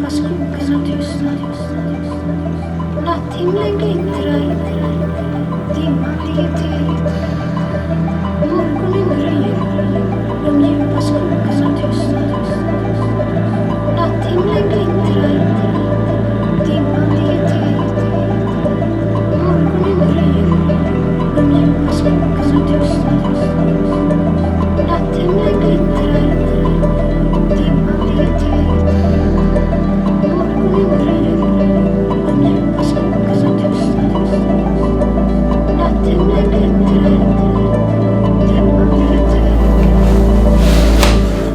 djupa skogarna tystnar. Natthimlen glittrar, dimman ligger tätt. Morgonen gryr, de djupa skogarna tystnar. Natthimlen glittrar, dimman ligger tätt. Morgonen gryr, de djupa skogarna tystnar. Natthimlen glittrar, dimman ligger tätt. Morgonen gryr, de djupa skogarna tystnar. Natthimlen glittrar, dimman ligger tätt.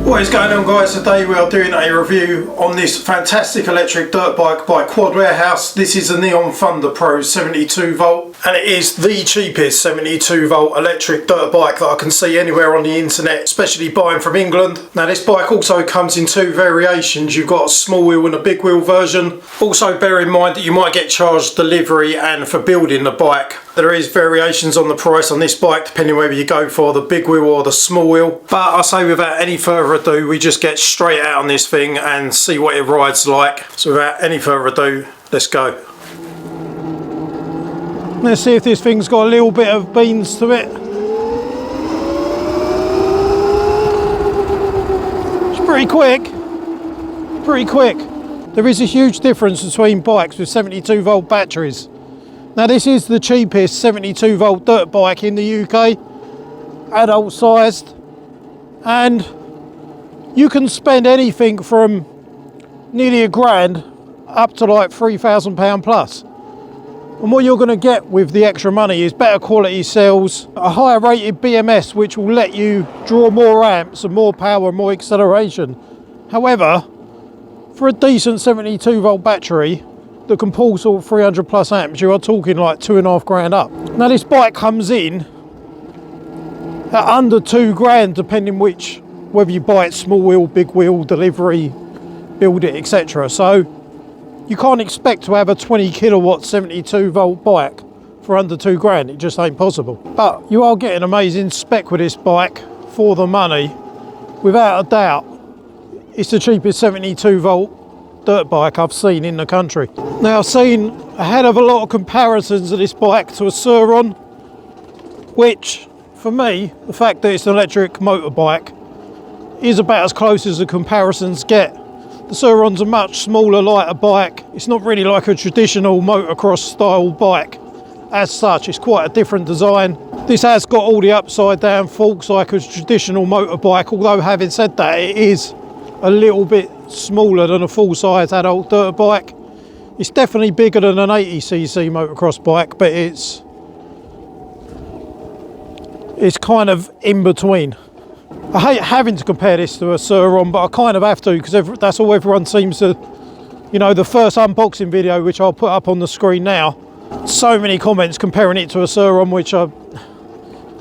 What is going on, guys? Today we are doing a review on this fantastic electric dirt bike by Qquad Warehouse. This is a Neon Thunder Pro 72 volt and it is the cheapest 72 volt electric dirt bike that I can see anywhere on the internet, especially buying from England. Now this bike also comes in two variations. You've got a small wheel and a big wheel version. Also bear in mind that you might get charged delivery and for building the bike. There is variations on the price on this bike depending whether you go for the big wheel or the small wheel. But I say without any further ado, we just get straight out on this thing and see what it rides like. So without any further ado, let's go. Let's see if this thing's got a little bit of beans to it. It's pretty quick. Pretty quick. There is a huge difference between bikes with 72 volt batteries. Now this is the cheapest 72 volt dirt bike in the UK, adult sized, and you can spend anything from nearly £1,000 up to like £3,000 plus. And what you're going to get with the extra money is better quality cells, a higher rated BMS which will let you draw more amps and more power and more acceleration. However, for a decent 72 volt battery that can pull sort of 300 plus amps, you are talking like £2,500 up. Now this bike comes in at under £2,000 depending whether you buy it small wheel, big wheel, delivery, build it, etc. So you can't expect to have a 20 kilowatt 72 volt bike for under £2,000. It just ain't possible. But you are getting amazing spec with this bike for the money. Without a doubt, it's the cheapest 72 volt dirt bike I've seen in the country. Now I've seen a hell of a lot of comparisons of this bike to a Surron, which for me, the fact that it's an electric motorbike is about as close as the comparisons get. The Surron's a much smaller, lighter bike. It's not really like a traditional motocross style bike as such. It's quite a different design. This has got all the upside down forks like a traditional motorbike, although having said that, it is a little bit smaller than a full-size adult dirt bike. It's definitely bigger than an 80cc motocross bike, but it's kind of in between. I hate having to compare this to a Surron, but I kind of have to because that's all everyone seems to, you know, the first unboxing video, which I'll put up on the screen now, so many comments comparing it to a Surron, which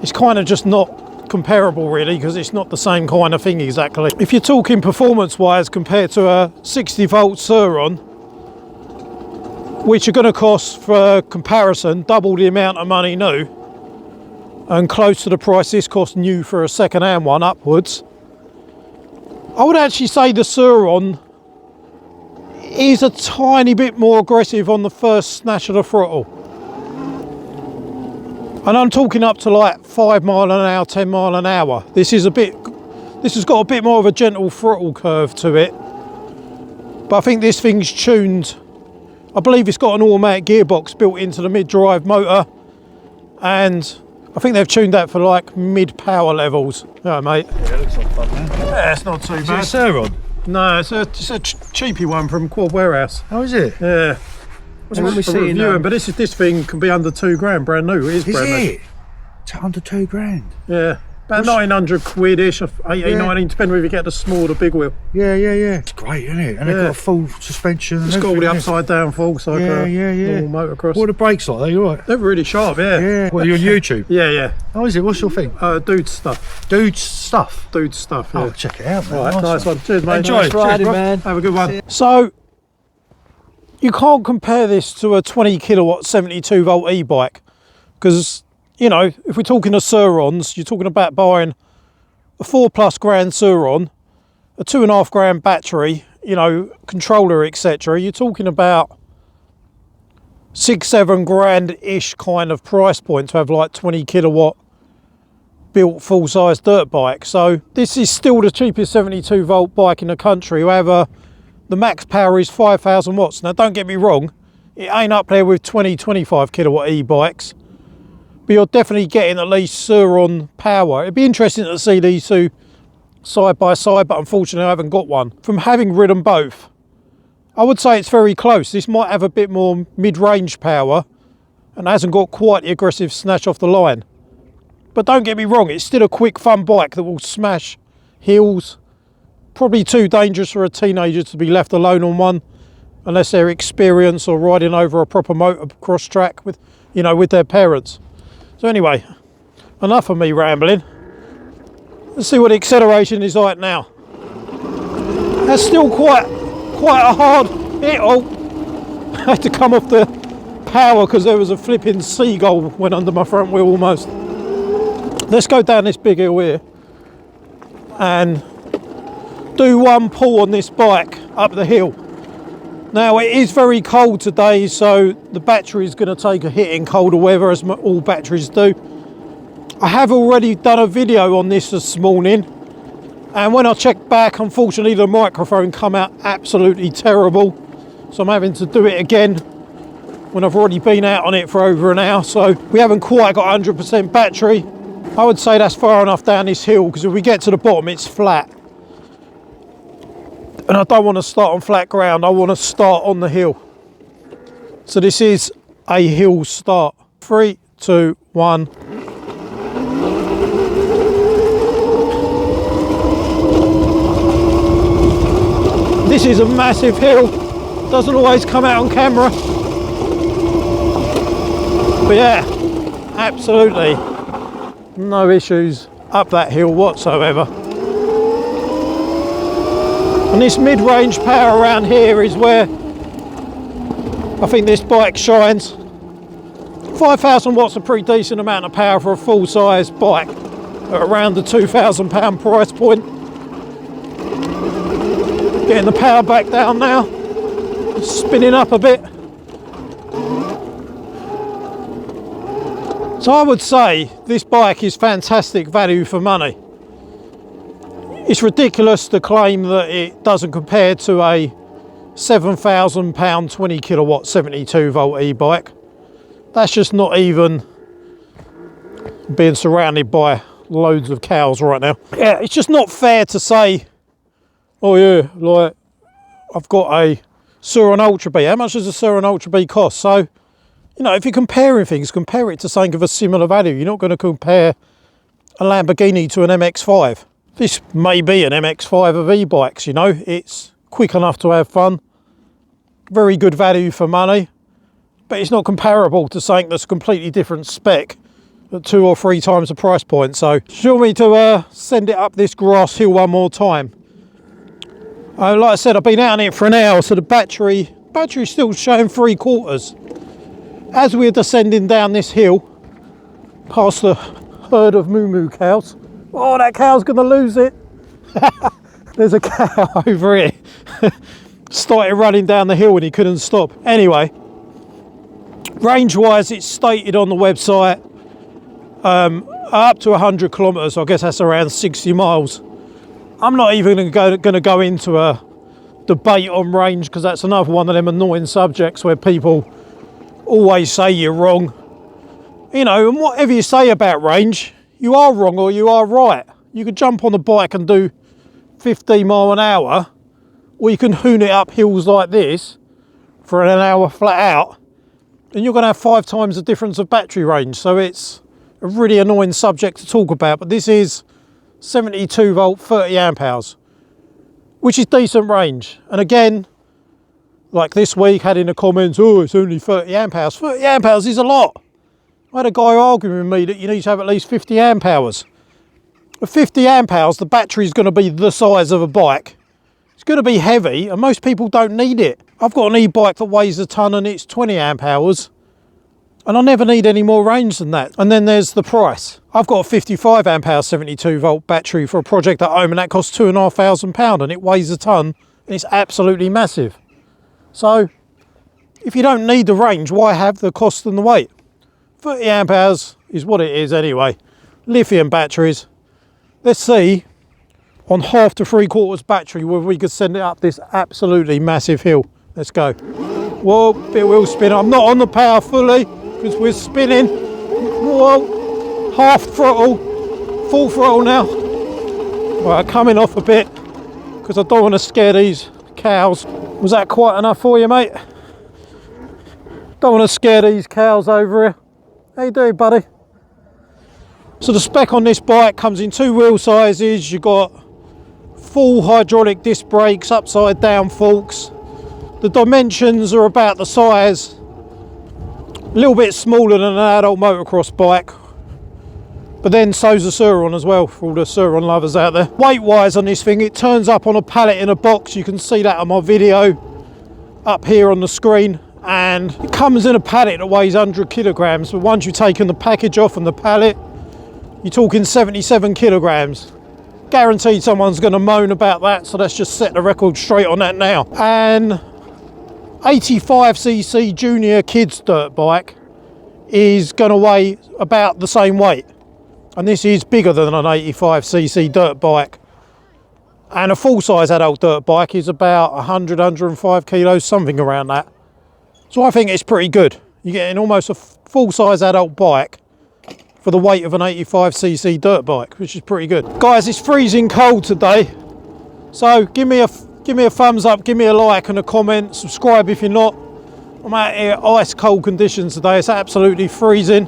it's kind of just not comparable really, because it's not the same kind of thing exactly. If you're talking performance wise compared to a 60 volt Surron, which are going to cost for comparison double the amount of money new and close to the price this cost new for a second hand one upwards, I would actually say the Surron is a tiny bit more aggressive on the first snatch of the throttle. And I'm talking up to like 5 mile an hour, 10 mile an hour. This has got a bit more of a gentle throttle curve to it. But I think this thing's tuned, I believe it's got an automatic gearbox built into the mid-drive motor, and I think they've tuned that for like mid-power levels. Yeah, mate. Yeah, it looks like fun, man. Yeah, it's not too bad. Is it a Surron? No, it's a cheapy one from Qquad Warehouse. Oh, is it? Yeah. What's what we seeing? But this thing can be under £2,000, brand new. It is brand new. Is it? It's under £2,000. Yeah. About 900 quid-ish, 18, 19, depending whether you get the small or the big wheel. Yeah. It's great, isn't it? And they've got a full suspension. It's got all the upside down forks like a normal motocross. What are the brakes like? Are you all right? They're really sharp, yeah. Well, you're on YouTube? Yeah. Oh, is it? What's your thing? Dude stuff. Dude stuff? Dude stuff, yeah. Oh, check it out, man. All right, nice one. Cheers, mate. Enjoy. Cheers, Riding, bro. man. Have a good one. So, you can't compare this to a 20 kilowatt 72 volt e-bike because, you know, if we're talking of Surrons, you're talking about buying a £4+ grand Surron, a £2,500 battery, you know, controller, etc., you're talking about 6-7 grand ish kind of price point to have like 20 kilowatt built full-size dirt bike. So this is still the cheapest 72 volt bike in the country. However, the max power is 5,000 watts. Now don't get me wrong, it ain't up there with 20-25 kilowatt e-bikes, but you're definitely getting at least Surron power. It'd be interesting to see these two side by side, but unfortunately I haven't got one. From having ridden both, I would say it's very close. This might have a bit more mid-range power and hasn't got quite the aggressive snatch off the line. But don't get me wrong, it's still a quick, fun bike that will smash hills. Probably too dangerous for a teenager to be left alone on one, unless they're experienced or riding over a proper motocross track with, you know, with their parents. So anyway, enough of me rambling. Let's see what the acceleration is like now. That's still quite a hard hit. Oh, I had to come off the power because there was a flipping seagull went under my front wheel almost. Let's go down this big hill here and do one pull on this bike up the hill. Now it is very cold today, so the battery is going to take a hit in colder weather, as all batteries do. I have already done a video on this morning, and when I checked back, unfortunately the microphone come out absolutely terrible, so I'm having to do it again when I've already been out on it for over an hour. So we haven't quite got 100% battery. I would say that's far enough down this hill, because if we get to the bottom it's flat, and I don't want to start on flat ground, I want to start on the hill. So this is a hill start. 3, 2, 1. This is a massive hill, doesn't always come out on camera, but yeah, absolutely no issues up that hill whatsoever. And this mid-range power around here is where I think this bike shines. 5,000 watts, a pretty decent amount of power for a full-size bike at around the £2,000 price point. Getting the power back down now, spinning up a bit. So I would say this bike is fantastic value for money. It's ridiculous to claim that it doesn't compare to a £7,000 20 kilowatt 72 volt e-bike. That's just not even being surrounded by loads of cows right now. Yeah, it's just not fair to say, oh yeah, like I've got a Surron Ultra B. How much does a Surron Ultra B cost? So, you know, if you're comparing things, compare it to something of a similar value. You're not going to compare a Lamborghini to an MX-5. This may be an MX-5 of e-bikes, you know. It's quick enough to have fun. Very good value for money. But it's not comparable to something that's a completely different spec at 2 or 3 times the price point. So, do you want me to send it up this grass hill one more time? Like I said, I've been out on it for an hour, so the battery's still showing 3/4. As we're descending down this hill, past the herd of moo cows. Oh, that cow's gonna lose it. There's a cow over here. Started running down the hill and he couldn't stop. Anyway, range-wise, it's stated on the website up to 100 kilometres. I guess that's around 60 miles. I'm not even going to go into a debate on range, because that's another one of them annoying subjects where people always say you're wrong. You know, and whatever you say about range, you are wrong or you are right. You could jump on a bike and do 15 mile an hour, or you can hoon it up hills like this for an hour flat out, and you're going to have 5 times the difference of battery range. So it's a really annoying subject to talk about, but this is 72 volt, 30 amp hours, which is decent range. And again, like this week, had in the comments, oh, it's only 30 amp hours. 30 amp hours is a lot. I had a guy arguing with me that you need to have at least 50 amp hours. At 50 amp hours, the battery is going to be the size of a bike. It's going to be heavy, and most people don't need it. I've got an e-bike that weighs a ton and it's 20 amp hours, and I never need any more range than that. And then there's the price. I've got a 55 amp hour 72 volt battery for a project at home, and that costs £2,500, and it weighs a ton. and it's absolutely massive. So if you don't need the range, why have the cost and the weight? 30 amp hours is what it is anyway. Lithium batteries. Let's see on 1/2 to 3/4 battery whether we could send it up this absolutely massive hill. Let's go. Whoa, bit of wheel spin. I'm not on the power fully because we're spinning. Whoa, half throttle, full throttle now. Right, coming off a bit because I don't want to scare these cows. Was that quite enough for you, mate? Don't want to scare these cows over here. How you doing, buddy? So the spec on this bike comes in 2 wheel sizes. You've got full hydraulic disc brakes, upside down forks. The dimensions are about the size, a little bit smaller than an adult motocross bike, but then so's the Surron as well, for all the Surron lovers out there. Weight wise on this thing, it turns up on a pallet in a box. You can see that on my video up here on the screen, and it comes in a pallet that weighs 100 kilograms, but once you've taken the package off and the pallet, you're talking 77 kilograms. Guaranteed someone's going to moan about that, so let's just set the record straight on that now. And 85cc junior kids dirt bike is going to weigh about the same weight, and this is bigger than an 85cc dirt bike. And a full-size adult dirt bike is about 105 kilos, something around that. So I think it's pretty good. You're getting almost a full-size adult bike for the weight of an 85cc dirt bike, which is pretty good. Guys, it's freezing cold today, so give me a thumbs up, give me a like and a comment, subscribe if you're not. I'm out here ice cold conditions today. It's absolutely freezing,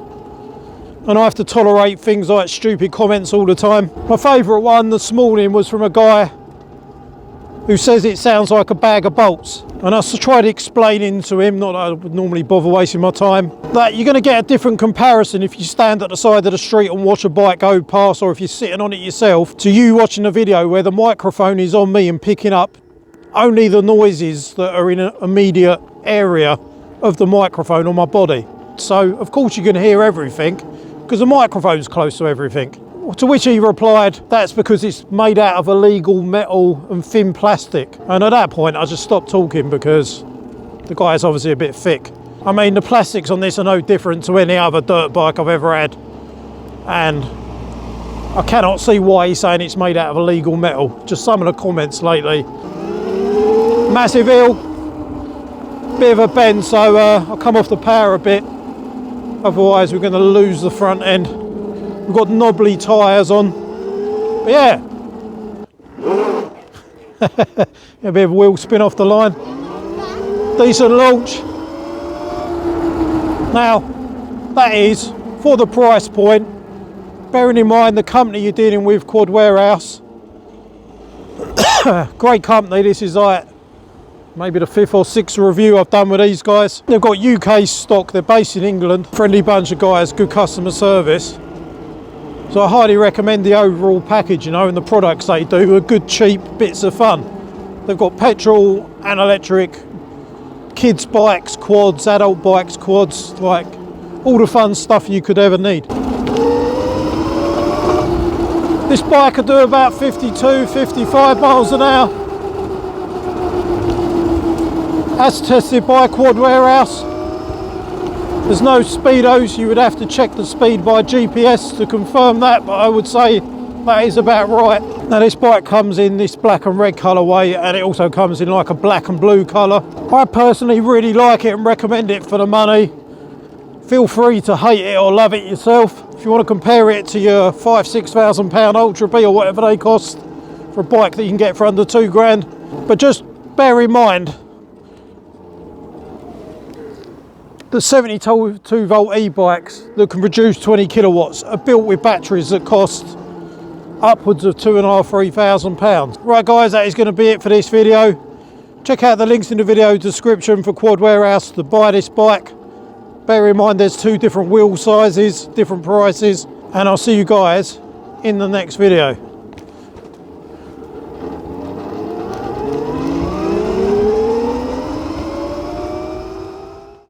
and I have to tolerate things like stupid comments all the time. My favourite one this morning was from a guy who says it sounds like a bag of bolts, and I tried explaining to him, not that I would normally bother wasting my time, that you're going to get a different comparison if you stand at the side of the street and watch a bike go past, or if you're sitting on it yourself, to you watching a video where the microphone is on me and picking up only the noises that are in an immediate area of the microphone on my body. So of course you're going to hear everything because the microphone's close to everything. To which he replied, that's because it's made out of illegal metal and thin plastic. And at that point I just stopped talking because the guy's obviously a bit thick. I mean, the plastics on this are no different to any other dirt bike I've ever had, and I cannot see why he's saying it's made out of illegal metal. Just some of the comments lately. Massive hill, bit of a bend, so I'll come off the power a bit, otherwise we're going to lose the front end. We've got knobbly tyres on, but yeah. A bit of a wheel spin off the line. Decent launch. Now, that is for the price point, bearing in mind the company you're dealing with, Qquad Warehouse. Great company. This is like maybe the 5th or 6th review I've done with these guys. They've got UK stock, they're based in England, friendly bunch of guys, good customer service. So I highly recommend the overall package, you know, and the products they do are good, cheap bits of fun. They've got petrol and electric, kids bikes, quads, adult bikes, quads, like all the fun stuff you could ever need. This bike will do about 52, 55 miles an hour. As tested by Qquad Warehouse. There's no speedos, you would have to check the speed by GPS to confirm that, but I would say that is about right. Now this bike comes in this black and red colourway, and it also comes in like a black and blue colour. I personally really like it and recommend it for the money. Feel free to hate it or love it yourself. If you want to compare it to your £5,000-6,000 Ultra B or whatever they cost for a bike that you can get for under £2,000. But just bear in mind, the 72 volt e-bikes that can produce 20 kilowatts are built with batteries that cost upwards of £2,500–3,000. Right guys, that is going to be it for this video. Check out the links in the video description for Qquad Warehouse to buy this bike. Bear in mind there's 2 different wheel sizes, different prices, and I'll see you guys in the next video.